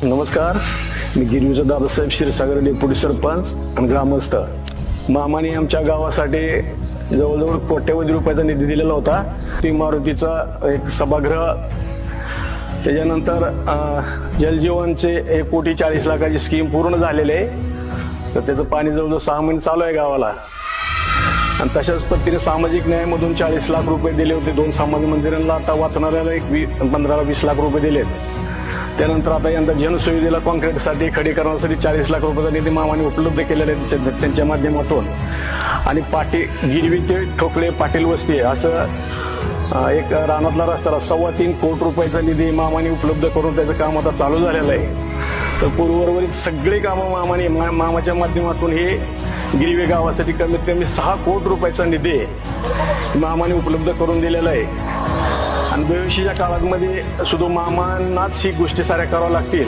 नमस्कार, मी गिरवीचा दादासाहेब क्षीरसागर डेप्युटी सरपंच आणि ग्रामस्थ। मामाने आमच्या गावासाठी जवळजवळ कोट्यवधी रुपयाचा निधी दिलेला होता। ती मारुतीचा एक सभागृह, त्याच्यानंतर जलजीवनचे 1,40,00,000ची स्कीम पूर्ण झालेली आहे। तर त्याचं पाणी जवळजवळ 6 महिने चालू आहे गावाला। आणि तशाच पद्धतीने सामाजिक न्यायामधून 40 लाख रुपये दिले होते 2 समाज मंदिरांना। आता वाचणाऱ्याला 15-20 लाख रुपये दिलेत। त्यानंतर आता यंदा जनसुविधेला कॉन्क्रीटसाठी खडीकरणासाठी 40 लाख रुपयाचा निधी मामाने उपलब्ध केलेला आहे त्यांच्या माध्यमातून। आणि गिरवी ते ठोकळे पाटील वस्ती असं एक रानातला रस्ता 3.25 कोटी रुपयाचा निधी मामाने उपलब्ध करून त्याचं काम आता चालू झालेलं आहे। तर पूर्ववरील सगळे कामं मामाच्या माध्यमातून हे गिरवी गावासाठी कमीत कमी 6 कोटी रुपयाचा निधी मामाने उपलब्ध करून दिलेला आहे। आणि भविष्याच्या काळामध्ये सुद्धा मामांनाच ही गोष्टी साऱ्या कराव्या लागतील।